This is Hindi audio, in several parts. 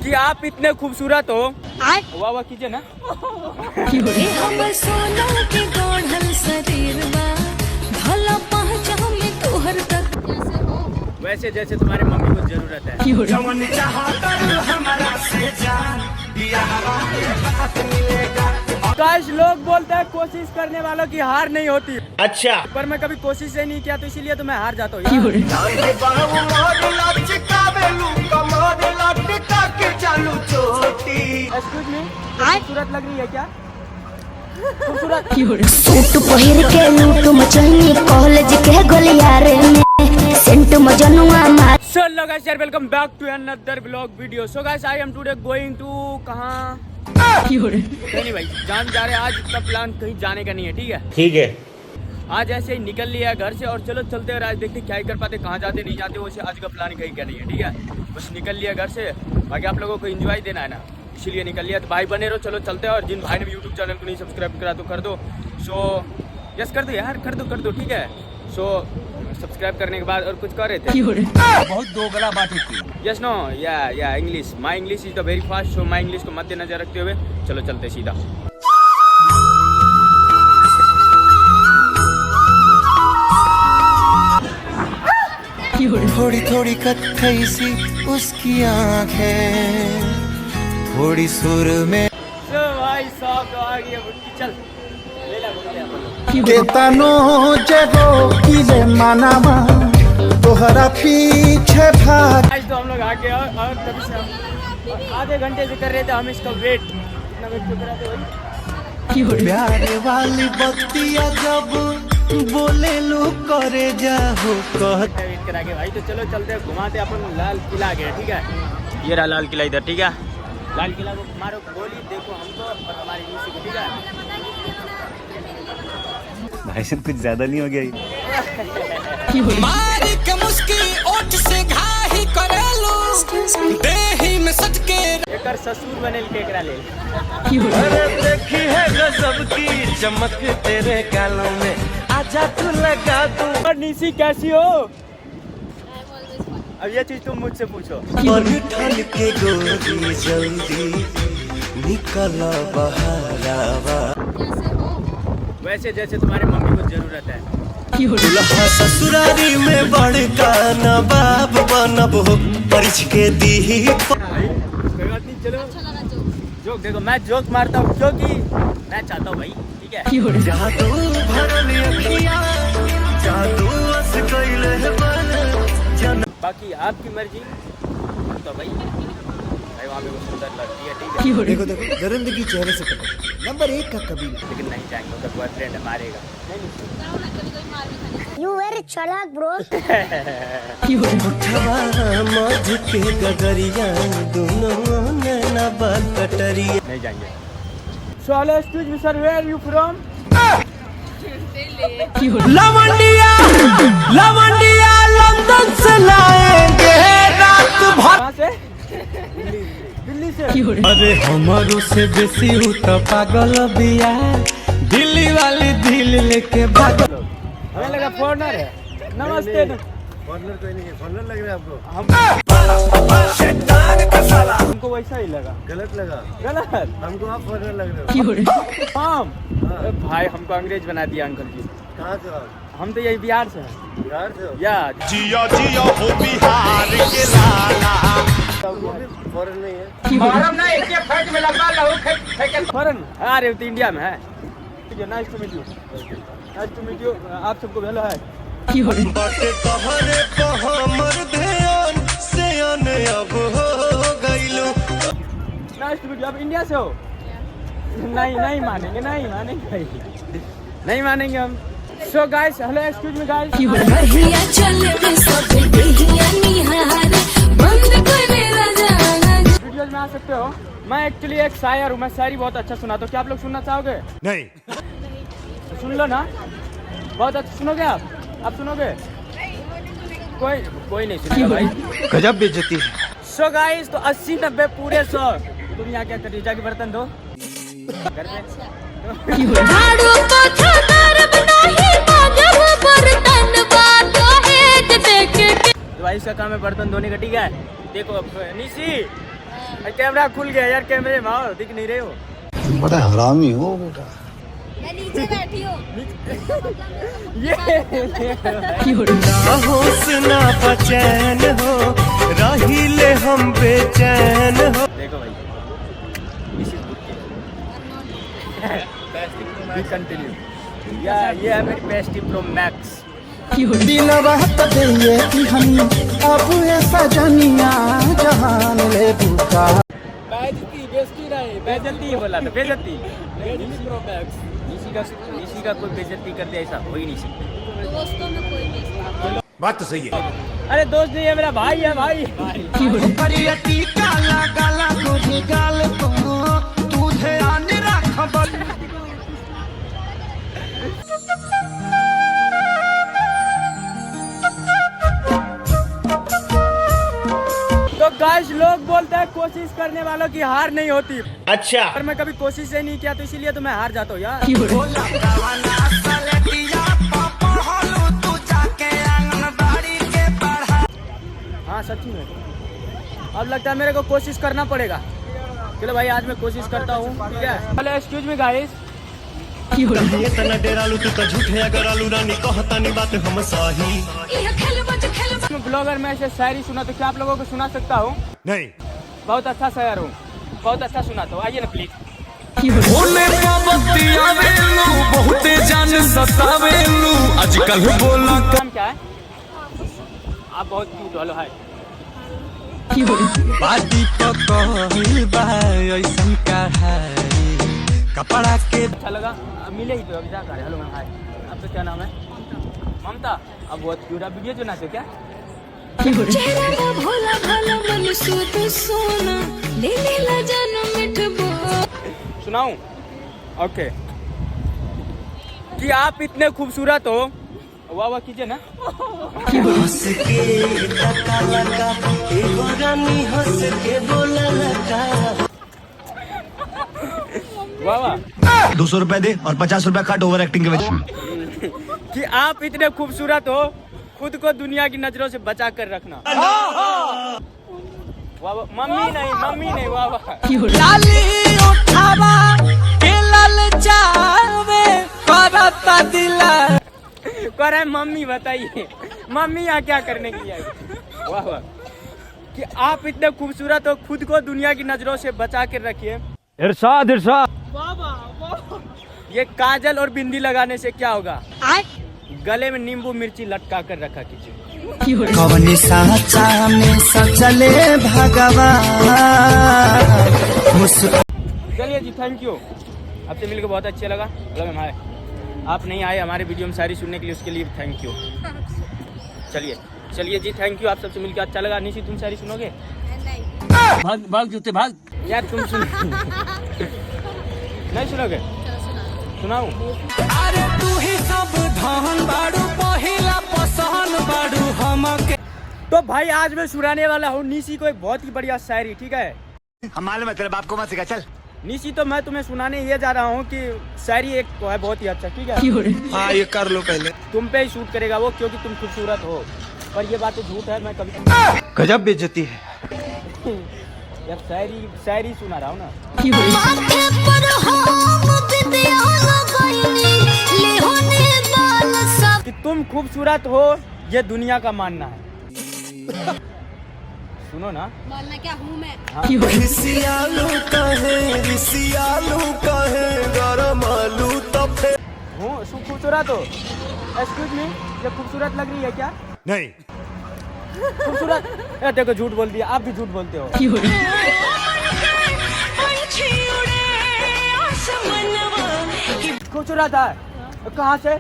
कि आप इतने खूबसूरत हो। वाह वाह कीजिए ना। वैसे जैसे तुम्हारे मम्मी को जरूरत है। काश लोग बोलते हैं कोशिश करने वालों की हार नहीं होती। अच्छा, पर मैं कभी कोशिश ही नहीं किया तो इसीलिए तो मैं हार जाता हूँ। खूबसूरत लग रही है क्या? सूट पहिर के लूट मचनी कॉलेज के गलियारे में सेंट मजनुआ मार। सो हेलो गाइस यार, welcome back to another blog video. So guys I am today going to कहाँ नहीं भाई जान जा रहे हैं। आज का प्लान कहीं जाने का नहीं है, ठीक है? ठीक है। आज ऐसे ही निकल लिया घर से और चलो चलते हैं। आज देखते क्या ही कर पाते, कहाँ जाते नहीं जाते। वैसे आज का प्लान कहीं का नहीं है, ठीक है? बस निकल लिया घर से, बाकी आप लोगों को एंजॉय देना है ना, इसीलिए निकल लिया। तो भाई बने रहो, चलो चलते हैं। और जिन भाई ने यूट्यूब चैनल को नहीं सब्सक्राइब करा तो कर दो। सो यस कर दो यार, कर दो, ठीक है? सो सब्सक्राइब करने के बाद और कुछ कर रहे थे, बहुत दो गला बात होती। यस नो या English, my English is the very fast. So my English को मद्देनजर रखते हुए चलो चलते सीधा। थोड़ी थोड़ी कत्थई सी उसकी आंखें, थोड़ी सुर में भाई साहब आ गया बुट्टी, चल ले ला केतनो जगो किले मानावा तोहरा पीछे भाग। आज तो हम लोग आगे और कभी से हम आधे घंटे से कर रहे थे हम इसका वेट। इतना वेट क्यों कराते भाई? प्यारे वाली बत्तियां जब बोले लो करे जाओ कहते वेट करा के भाई। तो चलो चलते हैं, घुमाते अपन लाल किला गए, ठीक है? ये रहा लाल किला इधर, ठीक है? लाल किला को मारो गोली, देखो हमको और हमारी नीचे को, ठीक है? भाई साहब कुछ ज्यादा नहीं हो गया? एकर ससुर बने केकरा ले। अरे देखी है गजब की चमक तेरे गालों में, आजा तू लगा दूं। और निशी कैसी हो? अब ये चीज तुम मुझसे पूछो। और ठन के गोरी जल्दी निकला बहारावा। वैसे जैसे तुम्हारे मम्मी को जरूरत है। दुल्हा ससुरारी में बड़का नवाब बनब हो परिछ के दी। कोई बात नहीं, चलो जोक देखो, मैं जोक मारता हूँ क्योंकि मैं चाहता हूँ भाई, ठीक है? जादू भरल अखियां, जादू अस कइले बन। बाकी आपकी मर्जी। तो भाई वहाँ पे वो सुंदर लड़की है, ठीक है? देखो दरिंदगी चेहरे से पकड़, नंबर 1 का कबीला। लेकिन नहीं जाएंगे, उसका बॉयफ्रेंड है, मारेगा। You very चालाक ब्रो। उठवा मध के गगरिया दोनों नैना बाल कटरिया। नहीं जाएंगे। So hello, excuse me sir, where are you from? लवंडिया लंदन से लाएंगे रात भर। कहाँ से? दिल्ली से। अरे हमारो से बेसी हूँ तो पागल बिया, दिल्ली वाली दिल लेके भागल। हमें लगा फॉरनर है। नमस्ते। फॉरनर कोई नहीं है, फॉरनर लग रहा है आपको? हमको वैसा ही लगा। गलत लगा? गलत? हमको आप फॉरनर लग रहे हो। हम भाई हमको अंग्रेज बना दिया अंकल जी। कहाँ से आप? हम तो यही बिहार से हैं। बिहार से हो? या जिया जिया हो बिहार के लाला। फॉरन नहीं है? फॉरन? अरे तो इंडिया में है। ठीक है, nice to meet you. Nice to meet you. आप सबको हेलो है। बाटे कहरे पे हमर ध्यान से अने अब हो गइलो। Nice to meet you. आप इंडिया से हो? नहीं मानेंगे भाई, नहीं मानेंगे हम। So guys, hello excuse me guys. Videos में आ सकते हो? मैं एक्चुअली एक शायर हूँ, मैं शायरी बहुत अच्छा सुनाता हूँ। क्या आप लोग सुनना चाहोगे? नहीं। सुन लो ना, बहुत अच्छा। सुनोगे आप सुनोगे? कोई नहीं सुनेगा भाई। गजब बेइज्जती है। सो गाइस, तो 80-90 पूरे 100। तुम यहाँ क्या कर रही हो? जाके बर्तन धो घर में। तो भाई इसका काम है बर्तन धोने का, ठीक है? देखो निशी, कैमरा खुल गया यार, कैमरे में आओ, दिख नहीं रहे हो। बड़ा हरामी हो बेटा। मैं नीचे बैठी हूँ। होश ना बचैन हो, रहीले हम बेचैन हो। देखो भाई, कंटिन्यू। ये है मेरी बेस्टी प्रो मैक्स। दिन रहत दिए कि हम अब ऐसा जनिया जहान ले बुका। बेइज्जती बोला था, बेइज्जती। प्रो मैक्स इसी का कोई बेइज्जती कर दे ऐसा हो ही नहीं सकता। दोस्तों में कोई नहीं। बात तो सही है। अरे दोस्त नहीं है, मेरा भाई है भाई। परियती काला काला तुझे गाल को तुझे आने रख बल। तो गाइस, लोग बोलते हैं कोशिश करने वालों की हार नहीं होती। अच्छा, पर मैं कभी कोशिश ही नहीं किया, तो इसीलिए तो मैं हार जाता हूँ यार। हाँ सच में, अब लगता है मेरे को कोशिश करना पड़ेगा। चलो भाई, आज मैं कोशिश करता हूँ, ठीक है। चलो एक्सक्यूज मी गाइस। तना डेरालू तू तो झूठे अगर आलू रानी कहता नहीं बात हम सही। मैं ब्लॉगर में ऐसे शायरी सुना, तो क्या आप लोगों को सुना सकता हूँ? नहीं, बहुत अच्छा शायर हूँ, बहुत अच्छा सुनाता हूँ। आइए ना प्लीज। बहुते जान सतावेलू आजकल बोला। नाम क्या है? आप बहुत क्यूट हो। Hello hi. बादी तो कहल बा ऐसन कहानी कपड़ा के। अच्छा लगा, अब मिले ही तो अभी जा कर। हेलो मैम हाय, आपका क्या नाम है? ममता। अब बहुत क्यूट। आप वीडियो चुनाते हो क्या? चेहरा भोला भोला मन सुध सोना ले ला जानो मिठबो। सुनाऊं? ओके। कि आप इतने खूबसूरत हो। वाह वाह कीजिए ना। हंस के टका लगा एगो रानी हंस के बोला लगा। वाह वाह। 200 रुपए दे और 50 रुपए काट ओवर एक्टिंग के वजह। कि आप इतने खूबसूरत हो, खुद को दुनिया की नजरों से बचा कर रखना। वाह वाह। मम्मी नहीं, वाह वाह। लाली उठावा के लाल जावे करता दिला। कर है मम्मी, बताइए मम्मी यहाँ क्या करने के लिए आई? वाह वाह। कि आप इतने खूबसूरत हो, खुद को दुनिया की नजरों से बचा कर रखिए। इरशाद इरशाद। ये काजल और बिंदी लगाने से क्या होगा? गले में नींबू मिर्ची लटका कर रखा कीजिए। कवनी साचा में सचले भगवान। चलिए जी, थैंक यू। आपसे मिलकर बहुत अच्छा लगा। Hello ma'am hi. आप नहीं आए हमारे वीडियो में शायरी सुनने के लिए, उसके लिए थैंक यू। चलिए जी, थैंक यू। आप सबसे मिलकर अच्छा लगा। निशी, तुम शायरी सुनोगे? भाग भाग जूते भाग। यार तुम सुन। नहीं सुनोगे? सुनाऊं? अरे तू ही सब धन बाड़ू पहिला पसंद बाड़ू हमके। तो भाई आज मैं सुनाने वाला हूँ निशी को एक बहुत ही बढ़िया शायरी, ठीक है? हमारे में तेरे बाप को मत सिखा चल। निशी, तो मैं तुम्हें सुनाने ये जा रहा हूँ कि शायरी एक तो है बहुत ही अच्छा, ठीक है? हाँ, ये कर लो पहले। तुम पे ही शूट करेगा वो, क्योंकि तुम खूबसूरत हो। पर ये बातें झूठ है, मैं कभी गजब बेइज्जती है। यार शायरी सुना रहा हूँ ना। माथे पर हम बिंदिया लगाईनी ले होने बाल सब। कि तुम खूबसूरत हो, ये दुनिया का मानना है। सुनो ना। बोलना क्या हूँ मैं? रिसियालू कहे गरम आलू तफे। हूँ खूबसूरत हो? एक्सक्यूज मी, ये खूबसूरत लग रही है क्या? नहीं, खूबसूरत? यार देखो, झूठ बोल दिया। आप भी झूठ बोलते हो। खूबसूरत है? कहाँ से?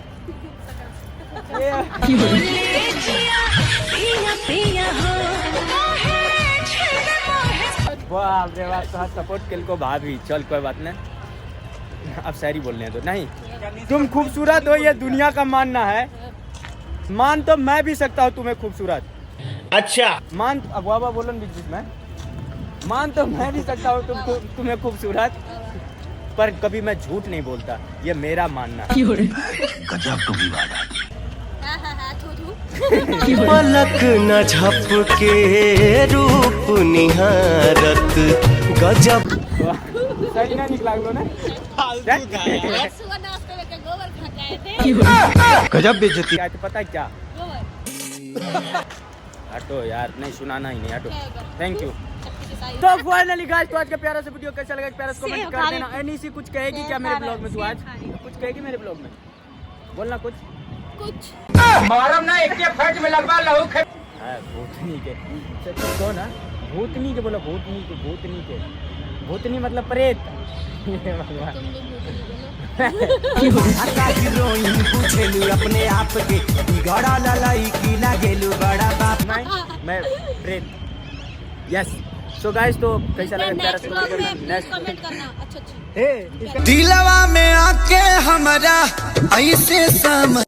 वाह रे वाह, तो सपोर्ट किल को भाभी। चल कोई बात नहीं, अब शायरी बोल रहे हैं तो नहीं। तुम खूबसूरत हो, ये दुनिया का मानना है। मान तो मैं भी सकता हूँ तुम्हें खूबसूरत। अच्छा मान, अब वाह बोलो बीच बीच में। मान तो मैं भी सकता हूँ तुम्हें खूबसूरत, पर कभी मैं झूठ नहीं बोलता, ये मेरा मानना है। गजब टू भी बात। हाँ, थू थू। पलक न झपके रूप निहारत गजब। सही ना निकला लो ना। गजब बेइज्जती। क्या तो पता है क्या? हटो यार, नहीं सुनाना ही नहीं, हटो। Thank you. तो फाइनली गाइस, तो आज का प्यारा सा वीडियो कैसा लगा प्यारा कमेंट कर देना। एनी सी कुछ कहेगी क्या मेरे ब्लॉग में? तू आज कुछ कहेगी मेरे ब्लॉग में? बोलना कुछ। मारम ना एक के फट में लगवा लहू खे। भूतनी के तो ना, भूतनी के बोला, भूतनी के, भूतनी के, भूतनी मतलब प्रेत। अपने आप के बिगड़ा ललाई की लागेलू बड़ा बाप। मैं प्रेत। यस। सो गाइस, तो कैसा लगा प्यारा सा नेक्स्ट कमेंट करना। अच्छा दिलवा में आके हमारा ऐसे सम